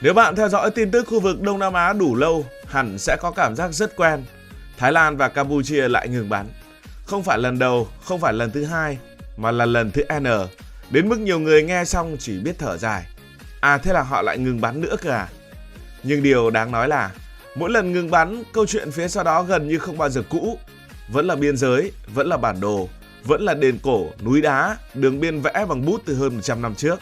Nếu bạn theo dõi tin tức khu vực Đông Nam Á đủ lâu, hẳn sẽ có cảm giác rất quen. Thái Lan và Campuchia lại ngừng bắn. Không phải lần đầu, không phải lần thứ hai, mà là lần thứ N. Đến mức nhiều người nghe xong chỉ biết thở dài. À, thế là họ lại ngừng bắn nữa cơ à? Nhưng điều đáng nói là mỗi lần ngừng bắn, câu chuyện phía sau đó gần như không bao giờ cũ. Vẫn là biên giới, vẫn là bản đồ, vẫn là đền cổ, núi đá, đường biên vẽ bằng bút từ hơn 100 năm trước.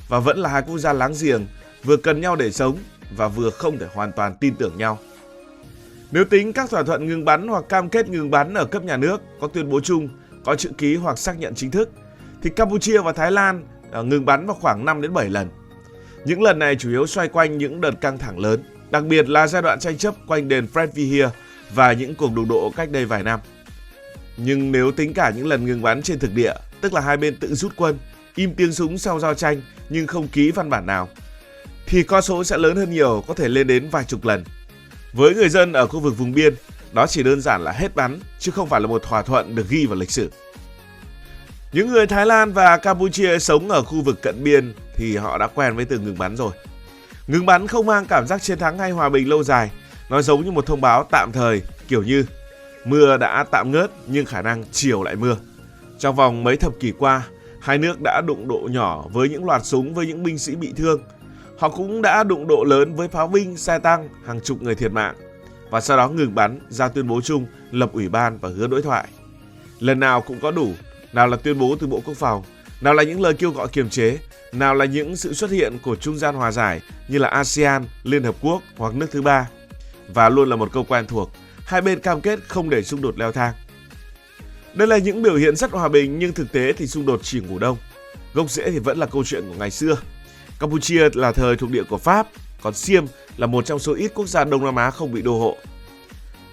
Và vẫn là hai quốc gia láng giềng, vừa cần nhau để sống và vừa không thể hoàn toàn tin tưởng nhau. Nếu tính các thỏa thuận ngừng bắn hoặc cam kết ngừng bắn ở cấp nhà nước, có tuyên bố chung, có chữ ký hoặc xác nhận chính thức, thì Campuchia và Thái Lan ngừng bắn vào khoảng 5 đến 7 lần. Những lần này chủ yếu xoay quanh những đợt căng thẳng lớn, đặc biệt là giai đoạn tranh chấp quanh đền Fred Vihir và những cuộc đụng độ cách đây vài năm. Nhưng nếu tính cả những lần ngừng bắn trên thực địa, tức là hai bên tự rút quân, im tiếng súng sau giao tranh nhưng không ký văn bản nào, thì con số sẽ lớn hơn nhiều, có thể lên đến vài chục lần. Với người dân ở khu vực vùng biên, đó chỉ đơn giản là hết bắn, chứ không phải là một thỏa thuận được ghi vào lịch sử. Những người Thái Lan và Campuchia sống ở khu vực cận biên thì họ đã quen với từ ngừng bắn rồi. Ngừng bắn không mang cảm giác chiến thắng hay hòa bình lâu dài, nó giống như một thông báo tạm thời, kiểu như mưa đã tạm ngớt nhưng khả năng chiều lại mưa. Trong vòng mấy thập kỷ qua, hai nước đã đụng độ nhỏ với những loạt súng với những binh sĩ bị thương. Họ cũng đã đụng độ lớn với pháo binh, xe tăng, hàng chục người thiệt mạng. Và sau đó ngừng bắn, ra tuyên bố chung, lập ủy ban và hứa đối thoại. Lần nào cũng có đủ, nào là tuyên bố từ Bộ Quốc phòng, nào là những lời kêu gọi kiềm chế, nào là những sự xuất hiện của trung gian hòa giải như là ASEAN, Liên Hợp Quốc hoặc nước thứ ba. Và luôn là một câu quen thuộc, hai bên cam kết không để xung đột leo thang. Đây là những biểu hiện rất hòa bình nhưng thực tế thì xung đột chỉ ngủ đông. Gốc rễ thì vẫn là câu chuyện của ngày xưa. Campuchia là thời thuộc địa của Pháp, còn Siem là một trong số ít quốc gia Đông Nam Á không bị đô hộ.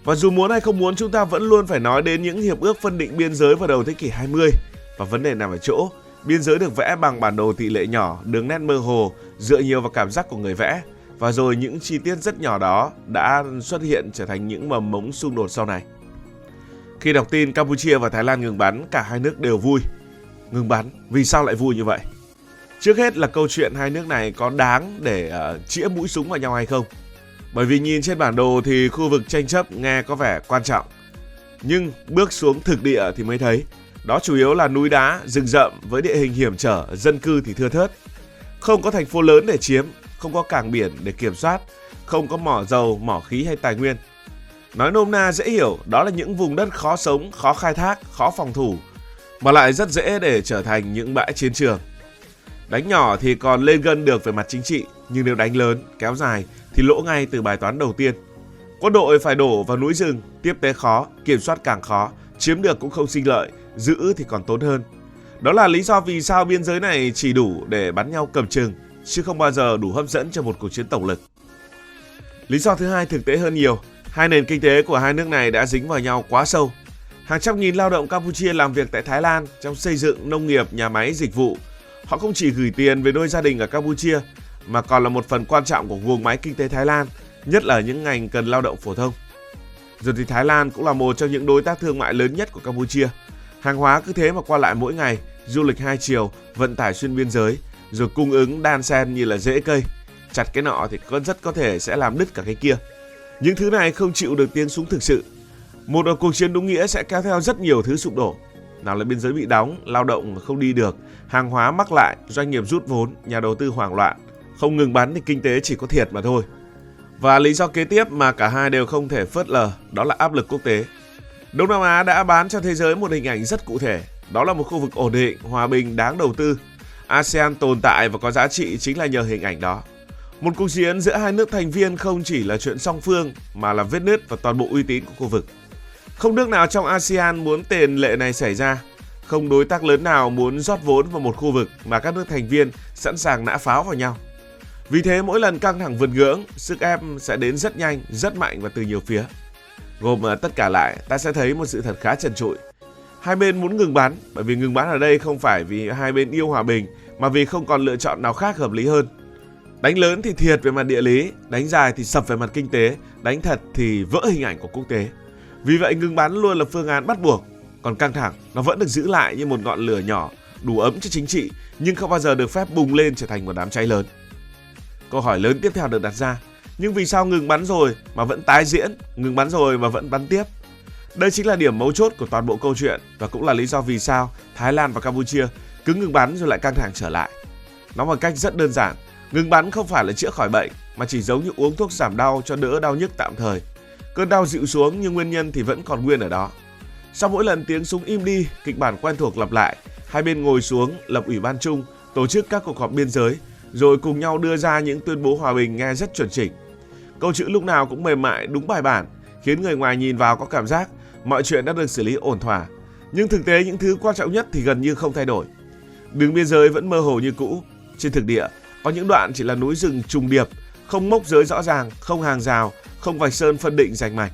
Và dù muốn hay không muốn, chúng ta vẫn luôn phải nói đến những hiệp ước phân định biên giới vào đầu thế kỷ 20. Và vấn đề nằm ở chỗ, biên giới được vẽ bằng bản đồ tỷ lệ nhỏ, đường nét mơ hồ, dựa nhiều vào cảm giác của người vẽ. Và rồi những chi tiết rất nhỏ đó đã xuất hiện trở thành những mầm mống xung đột sau này. Khi đọc tin Campuchia và Thái Lan ngừng bắn, cả hai nước đều vui. Ngừng bắn, vì sao lại vui như vậy? Trước hết là câu chuyện hai nước này có đáng để chĩa mũi súng vào nhau hay không. Bởi vì nhìn trên bản đồ thì khu vực tranh chấp nghe có vẻ quan trọng. Nhưng bước xuống thực địa thì mới thấy, đó chủ yếu là núi đá, rừng rậm với địa hình hiểm trở, dân cư thì thưa thớt. Không có thành phố lớn để chiếm, không có cảng biển để kiểm soát, không có mỏ dầu, mỏ khí hay tài nguyên. Nói nôm na dễ hiểu, đó là những vùng đất khó sống, khó khai thác, khó phòng thủ, mà lại rất dễ để trở thành những bãi chiến trường. Đánh nhỏ thì còn lên gân được về mặt chính trị, nhưng nếu đánh lớn, kéo dài thì lỗ ngay từ bài toán đầu tiên. Quân đội phải đổ vào núi rừng, tiếp tế khó, kiểm soát càng khó, chiếm được cũng không sinh lợi, giữ thì còn tốn hơn. Đó là lý do vì sao biên giới này chỉ đủ để bắn nhau cầm chừng, chứ không bao giờ đủ hấp dẫn cho một cuộc chiến tổng lực. Lý do thứ hai thực tế hơn nhiều, hai nền kinh tế của hai nước này đã dính vào nhau quá sâu. Hàng trăm nghìn lao động Campuchia làm việc tại Thái Lan trong xây dựng, nông nghiệp, nhà máy, dịch vụ. Họ không chỉ gửi tiền về nuôi gia đình ở Campuchia, mà còn là một phần quan trọng của guồng máy kinh tế Thái Lan, nhất là những ngành cần lao động phổ thông. Rồi thì Thái Lan cũng là một trong những đối tác thương mại lớn nhất của Campuchia. Hàng hóa cứ thế mà qua lại mỗi ngày, du lịch hai chiều, vận tải xuyên biên giới, rồi cung ứng đan xen như là rễ cây. Chặt cái nọ thì rất có thể sẽ làm đứt cả cái kia. Những thứ này không chịu được tiếng súng thực sự. Một cuộc chiến đúng nghĩa sẽ kéo theo rất nhiều thứ sụp đổ. Nào là biên giới bị đóng, lao động không đi được, hàng hóa mắc lại, doanh nghiệp rút vốn, nhà đầu tư hoảng loạn. Không ngừng bắn thì kinh tế chỉ có thiệt mà thôi. Và lý do kế tiếp mà cả hai đều không thể phớt lờ, đó là áp lực quốc tế. Đông Nam Á đã bán cho thế giới một hình ảnh rất cụ thể. Đó là một khu vực ổn định, hòa bình, đáng đầu tư. ASEAN tồn tại và có giá trị chính là nhờ hình ảnh đó. Một cuộc chiến giữa hai nước thành viên không chỉ là chuyện song phương mà là vết nứt vào toàn bộ uy tín của khu vực. Không nước nào trong ASEAN muốn tiền lệ này xảy ra. Không đối tác lớn nào muốn rót vốn vào một khu vực mà các nước thành viên sẵn sàng nã pháo vào nhau. Vì thế mỗi lần căng thẳng vượt ngưỡng, sức ép sẽ đến rất nhanh, rất mạnh và từ nhiều phía. Gồm tất cả lại, ta sẽ thấy một sự thật khá trần trụi. Hai bên muốn ngừng bắn, bởi vì ngừng bắn ở đây không phải vì hai bên yêu hòa bình, mà vì không còn lựa chọn nào khác hợp lý hơn. Đánh lớn thì thiệt về mặt địa lý, đánh dài thì sập về mặt kinh tế, đánh thật thì vỡ hình ảnh của quốc tế. Vì vậy ngừng bắn luôn là phương án bắt buộc, còn căng thẳng nó vẫn được giữ lại như một ngọn lửa nhỏ, đủ ấm cho chính trị, nhưng không bao giờ được phép bùng lên trở thành một đám cháy lớn. Câu hỏi lớn tiếp theo được đặt ra, nhưng vì sao ngừng bắn rồi mà vẫn tái diễn, ngừng bắn rồi mà vẫn bắn tiếp? Đây chính là điểm mấu chốt của toàn bộ câu chuyện và cũng là lý do vì sao Thái Lan và Campuchia cứ ngừng bắn rồi lại căng thẳng trở lại. Nói một cách rất đơn giản, ngừng bắn không phải là chữa khỏi bệnh mà chỉ giống như uống thuốc giảm đau cho đỡ đau nhức tạm thời. Cơn đau dịu xuống nhưng nguyên nhân thì vẫn còn nguyên ở đó. Sau mỗi lần tiếng súng im đi, kịch bản quen thuộc lặp lại. Hai bên ngồi xuống, lập ủy ban chung, tổ chức các cuộc họp biên giới, rồi cùng nhau đưa ra những tuyên bố hòa bình nghe rất chuẩn chỉnh. Câu chữ lúc nào cũng mềm mại, đúng bài bản, khiến người ngoài nhìn vào có cảm giác mọi chuyện đã được xử lý ổn thỏa. Nhưng thực tế những thứ quan trọng nhất thì gần như không thay đổi. Đường biên giới vẫn mơ hồ như cũ. Trên thực địa, có những đoạn chỉ là núi rừng trùng điệp, không mốc giới rõ ràng, không hàng rào, không vạch sơn phân định rành mạch.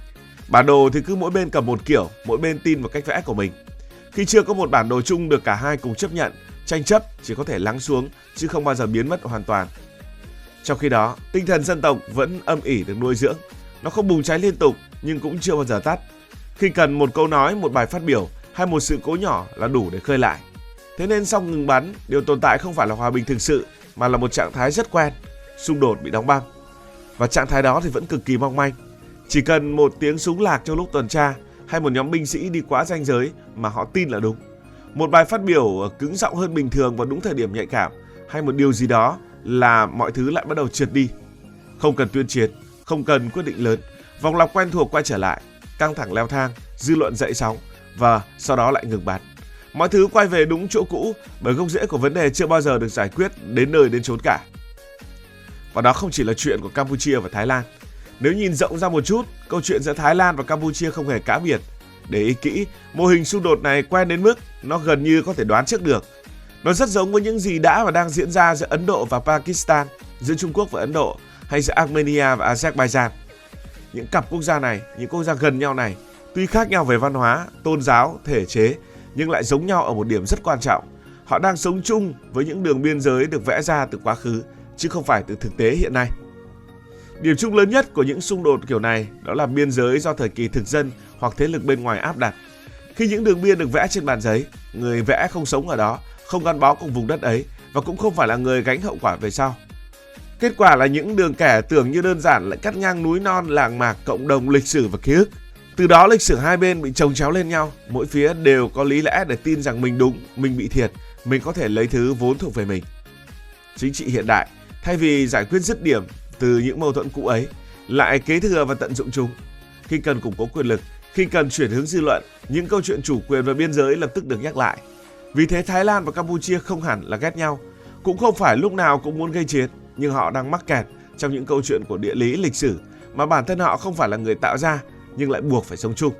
Bản đồ thì cứ mỗi bên cầm một kiểu, mỗi bên tin vào cách vẽ của mình. Khi chưa có một bản đồ chung được cả hai cùng chấp nhận, tranh chấp chỉ có thể lắng xuống chứ không bao giờ biến mất hoàn toàn. Trong khi đó, tinh thần dân tộc vẫn âm ỉ được nuôi dưỡng. Nó không bùng cháy liên tục nhưng cũng chưa bao giờ tắt. Khi cần một câu nói, một bài phát biểu hay một sự cố nhỏ là đủ để khơi lại. Thế nên sau ngừng bắn, điều tồn tại không phải là hòa bình thực sự mà là một trạng thái rất quen, xung đột bị đóng băng. Và trạng thái đó thì vẫn cực kỳ mong manh. Chỉ cần một tiếng súng lạc trong lúc tuần tra hay một nhóm binh sĩ đi quá ranh giới mà họ tin là đúng. Một bài phát biểu cứng giọng hơn bình thường vào đúng thời điểm nhạy cảm hay một điều gì đó là mọi thứ lại bắt đầu trượt đi. Không cần tuyên chiến, không cần quyết định lớn, vòng lặp quen thuộc quay trở lại, căng thẳng leo thang, dư luận dậy sóng và sau đó lại ngừng bắn. Mọi thứ quay về đúng chỗ cũ bởi gốc rễ của vấn đề chưa bao giờ được giải quyết đến nơi đến chốn cả. Và đó không chỉ là chuyện của Campuchia và Thái Lan. Nếu nhìn rộng ra một chút, câu chuyện giữa Thái Lan và Campuchia không hề cá biệt. Để ý kỹ, mô hình xung đột này quen đến mức nó gần như có thể đoán trước được. Nó rất giống với những gì đã và đang diễn ra giữa Ấn Độ và Pakistan, giữa Trung Quốc và Ấn Độ hay giữa Armenia và Azerbaijan. Những cặp quốc gia này, những quốc gia gần nhau này, tuy khác nhau về văn hóa, tôn giáo, thể chế, nhưng lại giống nhau ở một điểm rất quan trọng. Họ đang sống chung với những đường biên giới được vẽ ra từ quá khứ, chứ không phải từ thực tế hiện nay. Điểm chung lớn nhất của những xung đột kiểu này đó là biên giới do thời kỳ thực dân hoặc thế lực bên ngoài áp đặt. Khi những đường biên được vẽ trên bàn giấy, người vẽ không sống ở đó, không gắn bó cùng vùng đất ấy và cũng không phải là người gánh hậu quả về sau. Kết quả là những đường kẻ tưởng như đơn giản lại cắt ngang núi non, làng mạc, cộng đồng lịch sử và ký ức. Từ đó lịch sử hai bên bị chồng chéo lên nhau, mỗi phía đều có lý lẽ để tin rằng mình đúng, mình bị thiệt, mình có thể lấy thứ vốn thuộc về mình. Chính trị hiện đại, thay vì giải quyết dứt điểm từ những mâu thuẫn cũ ấy, lại kế thừa và tận dụng chúng. Khi cần củng cố quyền lực, khi cần chuyển hướng dư luận, những câu chuyện chủ quyền và biên giới lập tức được nhắc lại. Vì thế Thái Lan và Campuchia không hẳn là ghét nhau, cũng không phải lúc nào cũng muốn gây chiến, nhưng họ đang mắc kẹt trong những câu chuyện của địa lý lịch sử mà bản thân họ không phải là người tạo ra, nhưng lại buộc phải sống chung.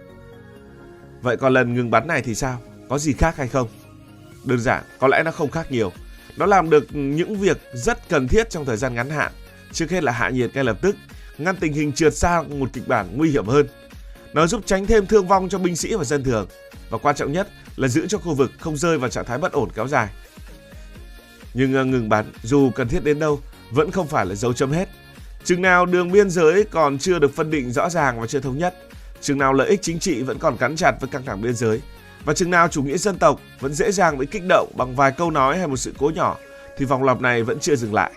Vậy còn lần ngừng bắn này thì sao? Có gì khác hay không? Đơn giản, có lẽ nó không khác nhiều. Nó làm được những việc rất cần thiết trong thời gian ngắn hạn. Trước hết là hạ nhiệt ngay lập tức, ngăn tình hình trượt sang một kịch bản nguy hiểm hơn. Nó giúp tránh thêm thương vong cho binh sĩ và dân thường. Và quan trọng nhất là giữ cho khu vực không rơi vào trạng thái bất ổn kéo dài. Nhưng ngừng bắn, dù cần thiết đến đâu, vẫn không phải là dấu chấm hết. Chừng nào đường biên giới còn chưa được phân định rõ ràng và chưa thống nhất, chừng nào lợi ích chính trị vẫn còn gắn chặt với căng thẳng biên giới, và chừng nào chủ nghĩa dân tộc vẫn dễ dàng bị kích động bằng vài câu nói hay một sự cố nhỏ, thì vòng lặp này vẫn chưa dừng lại.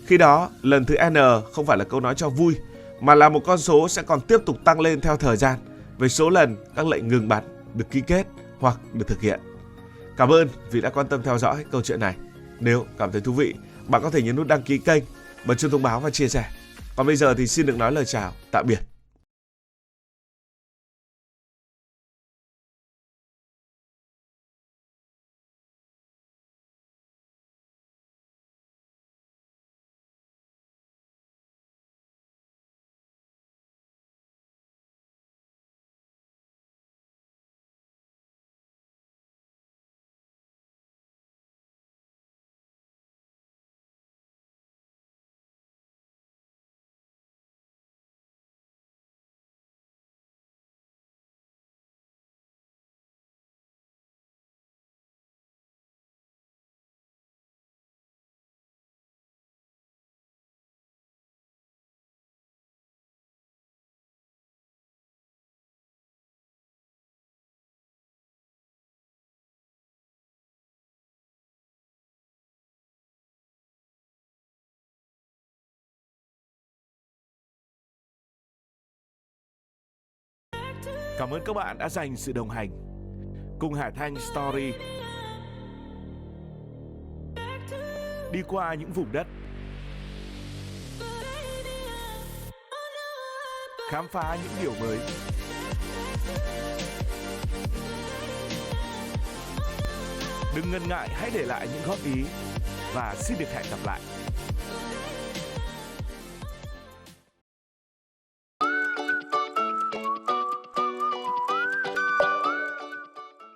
Khi đó, lần thứ N không phải là câu nói cho vui, mà là một con số sẽ còn tiếp tục tăng lên theo thời gian về số lần các lệnh ngừng bắn được ký kết hoặc được thực hiện. Cảm ơn vì đã quan tâm theo dõi câu chuyện này. Nếu cảm thấy thú vị, bạn có thể nhấn nút đăng ký kênh, bật chuông thông báo và chia sẻ. Còn bây giờ thì xin được nói lời chào, tạm biệt. Cảm ơn các bạn đã dành sự đồng hành cùng Hải Thanh Story đi qua những vùng đất, khám phá những điều mới. Đừng ngần ngại, hãy để lại những góp ý và xin được hẹn gặp lại.